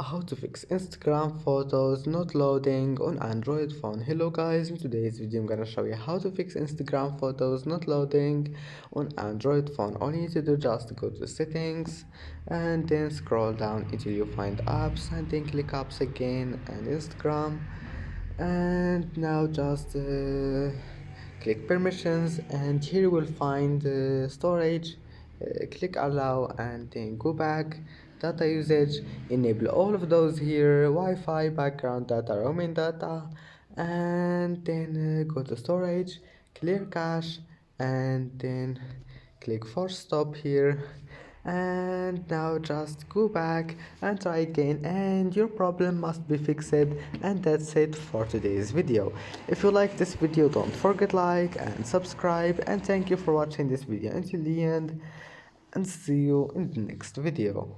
How to fix Instagram photos not loading on Android phone. Hello guys, in today's video I'm gonna show you how to fix Instagram photos not loading on Android phone. All you need to do just go to settings and then scroll down until you find apps and then click apps again and Instagram, and now just click permissions, and here you will find storage. Click allow and then go back. Data usage, enable all of those here: Wi-Fi, background data, roaming data, and then go to storage, clear cache, and then click force stop here. And now just go back and try again, and your problem must be fixed. And that's it for today's video. If you like this video, don't forget like and subscribe, and thank you for watching this video until the end, and see you in the next video.